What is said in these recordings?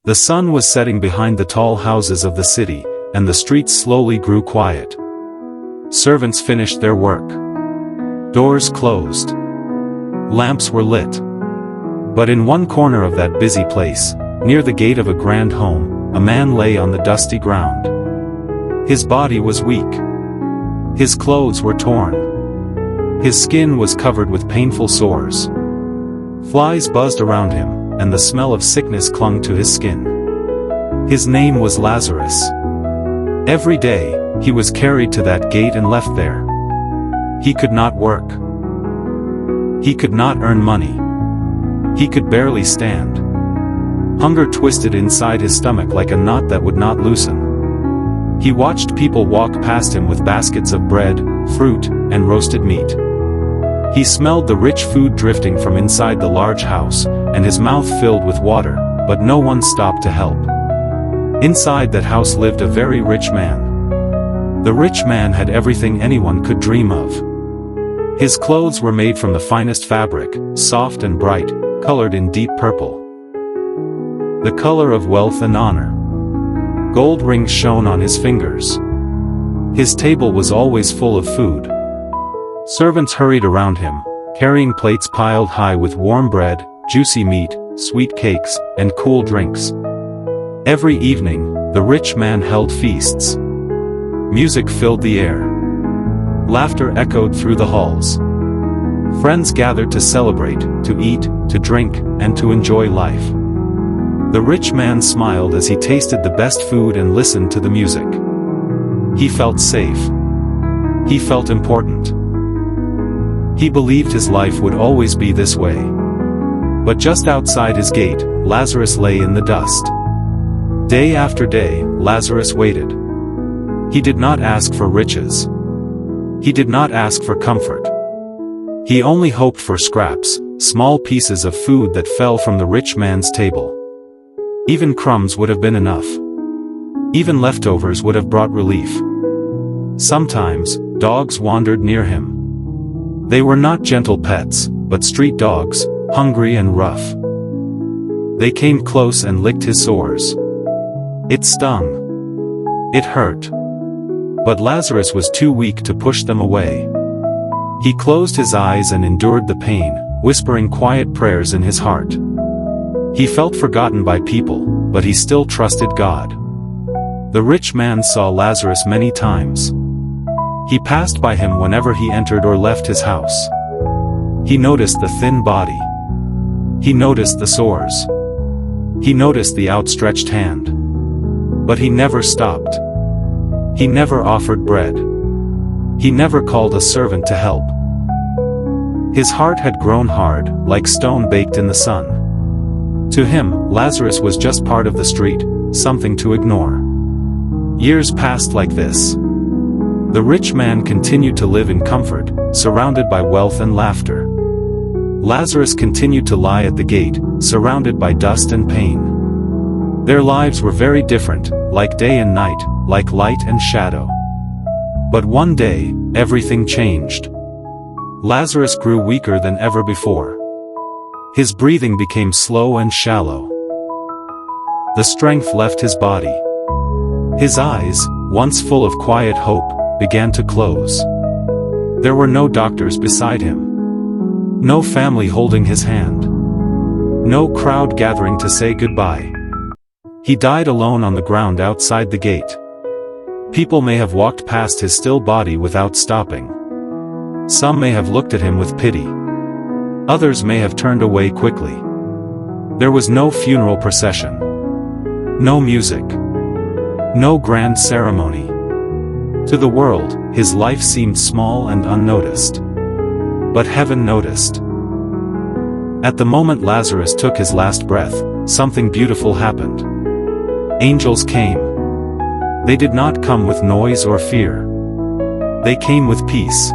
The sun was setting behind the tall houses of the city, and the streets slowly grew quiet. Servants finished their work. Doors closed. Lamps were lit. But in one corner of that busy place, near the gate of a grand home, a man lay on the dusty ground. His body was weak. His clothes were torn. His skin was covered with painful sores. Flies buzzed around him, and the smell of sickness clung to his skin. His name was Lazarus. Every day, he was carried to that gate and left there. He could not work. He could not earn money. He could barely stand. Hunger twisted inside his stomach like a knot that would not loosen. He watched people walk past him with baskets of bread, fruit, and roasted meat. He smelled the rich food drifting from inside the large house, and his mouth filled with water, but no one stopped to help. Inside that house lived a very rich man. The rich man had everything anyone could dream of. His clothes were made from the finest fabric, soft and bright, colored in deep purple. The color of wealth and honor. Gold rings shone on his fingers. His table was always full of food. Servants hurried around him, carrying plates piled high with warm bread, juicy meat, sweet cakes, and cool drinks. Every evening, the rich man held feasts. Music filled the air. Laughter echoed through the halls. Friends gathered to celebrate, to eat, to drink, and to enjoy life. The rich man smiled as he tasted the best food and listened to the music. He felt safe. He felt important. He believed his life would always be this way. But just outside his gate, Lazarus lay in the dust. Day after day, Lazarus waited. He did not ask for riches. He did not ask for comfort. He only hoped for scraps, small pieces of food that fell from the rich man's table. Even crumbs would have been enough. Even leftovers would have brought relief. Sometimes, dogs wandered near him. They were not gentle pets, but street dogs, hungry and rough. They came close and licked his sores. It stung. It hurt. But Lazarus was too weak to push them away. He closed his eyes and endured the pain, whispering quiet prayers in his heart. He felt forgotten by people, but he still trusted God. The rich man saw Lazarus many times. He passed by him whenever he entered or left his house. He noticed the thin body. He noticed the sores. He noticed the outstretched hand. But he never stopped. He never offered bread. He never called a servant to help. His heart had grown hard, like stone baked in the sun. To him, Lazarus was just part of the street, something to ignore. Years passed like this. The rich man continued to live in comfort, surrounded by wealth and laughter. Lazarus continued to lie at the gate, surrounded by dust and pain. Their lives were very different, like day and night, like light and shadow. But one day, everything changed. Lazarus grew weaker than ever before. His breathing became slow and shallow. The strength left his body. His eyes, once full of quiet hope, began to close. There were no doctors beside him. No family holding his hand. No crowd gathering to say goodbye. He died alone on the ground outside the gate. People may have walked past his still body without stopping. Some may have looked at him with pity. Others may have turned away quickly. There was no funeral procession. No music. No grand ceremony. To the world, his life seemed small and unnoticed. But heaven noticed. At the moment Lazarus took his last breath, something beautiful happened. Angels came. They did not come with noise or fear. They came with peace.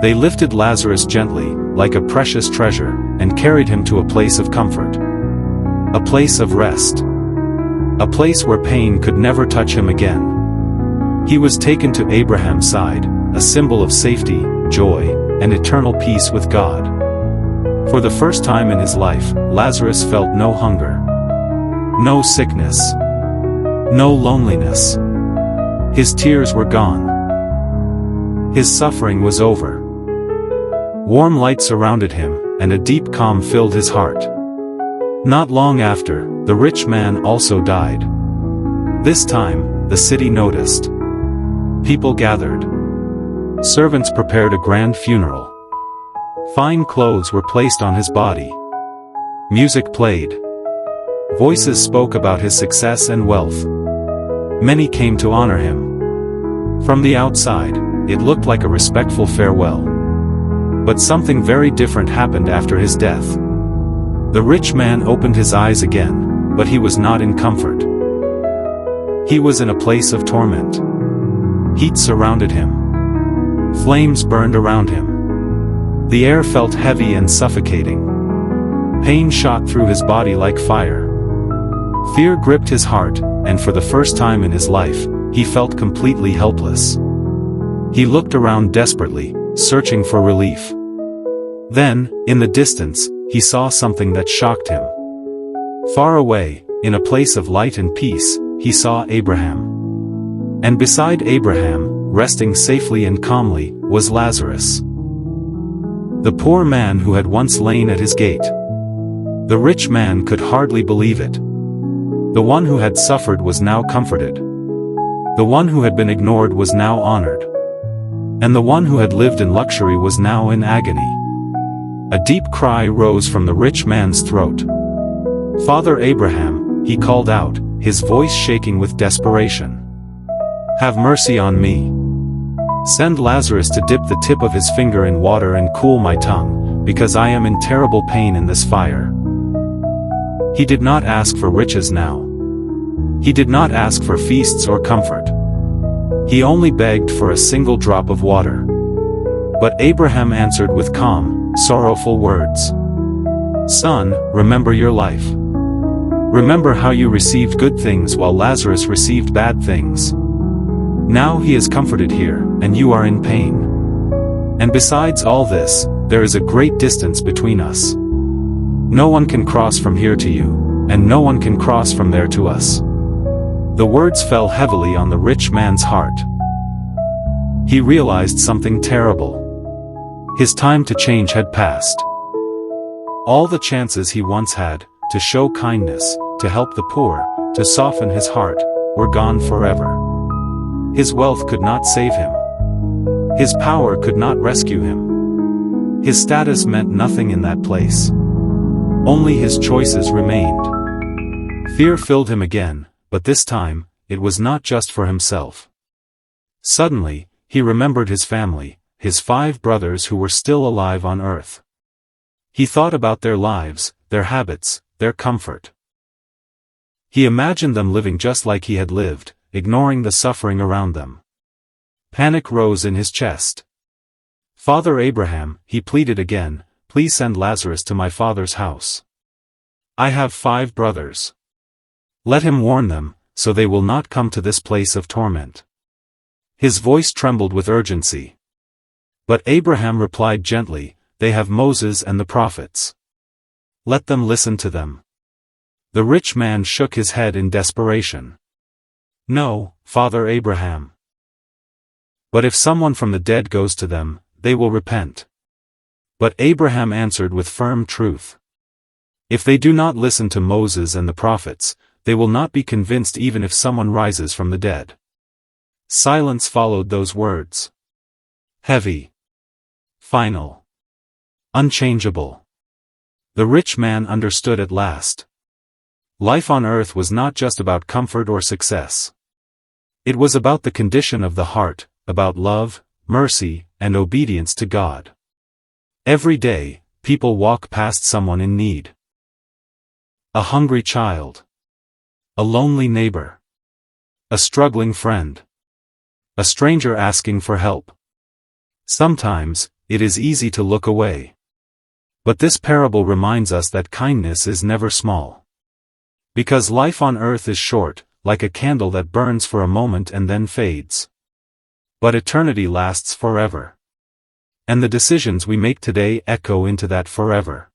They lifted Lazarus gently, like a precious treasure, and carried him to a place of comfort. A place of rest. A place where pain could never touch him again. He was taken to Abraham's side, a symbol of safety, joy, and eternal peace with God. For the first time in his life, Lazarus felt no hunger. No sickness. No loneliness. His tears were gone. His suffering was over. Warm light surrounded him, and a deep calm filled his heart. Not long after, the rich man also died. This time, the city noticed. People gathered. Servants prepared a grand funeral. Fine clothes were placed on his body. Music played. Voices spoke about his success and wealth. Many came to honor him. From the outside, it looked like a respectful farewell. But something very different happened after his death. The rich man opened his eyes again, but he was not in comfort. He was in a place of torment. Heat surrounded him. Flames burned around him. The air felt heavy and suffocating. Pain shot through his body like fire. Fear gripped his heart, and for the first time in his life, he felt completely helpless. He looked around desperately, searching for relief. Then, in the distance, he saw something that shocked him. Far away, in a place of light and peace, he saw Abraham. And beside Abraham, resting safely and calmly, was Lazarus. The poor man who had once lain at his gate. The rich man could hardly believe it. The one who had suffered was now comforted. The one who had been ignored was now honored. And the one who had lived in luxury was now in agony. A deep cry rose from the rich man's throat. "Father Abraham," he called out, his voice shaking with desperation. "Have mercy on me. Send Lazarus to dip the tip of his finger in water and cool my tongue, because I am in terrible pain in this fire." He did not ask for riches now. He did not ask for feasts or comfort. He only begged for a single drop of water. But Abraham answered with calm, sorrowful words. "Son, remember your life. Remember how you received good things while Lazarus received bad things. Now he is comforted here, and you are in pain. And besides all this, there is a great distance between us. No one can cross from here to you, and no one can cross from there to us." The words fell heavily on the rich man's heart. He realized something terrible. His time to change had passed. All the chances he once had, to show kindness, to help the poor, to soften his heart, were gone forever. His wealth could not save him. His power could not rescue him. His status meant nothing in that place. Only his choices remained. Fear filled him again, but this time, it was not just for himself. Suddenly, he remembered his family, his 5 brothers who were still alive on earth. He thought about their lives, their habits, their comfort. He imagined them living just like he had lived, ignoring the suffering around them. Panic rose in his chest. "Father Abraham," he pleaded again, "please send Lazarus to my father's house. I have 5 brothers. Let him warn them, so they will not come to this place of torment." His voice trembled with urgency. But Abraham replied gently, "They have Moses and the prophets. Let them listen to them." The rich man shook his head in desperation. "No, Father Abraham. But if someone from the dead goes to them, they will repent." But Abraham answered with firm truth. "If they do not listen to Moses and the prophets, they will not be convinced even if someone rises from the dead." Silence followed those words. Heavy. Final. Unchangeable. The rich man understood at last. Life on earth was not just about comfort or success. It was about the condition of the heart, about love, mercy, and obedience to God. Every day, people walk past someone in need. A hungry child. A lonely neighbor. A struggling friend. A stranger asking for help. Sometimes, it is easy to look away. But this parable reminds us that kindness is never small. Because life on earth is short, like a candle that burns for a moment and then fades. But eternity lasts forever. And the decisions we make today echo into that forever.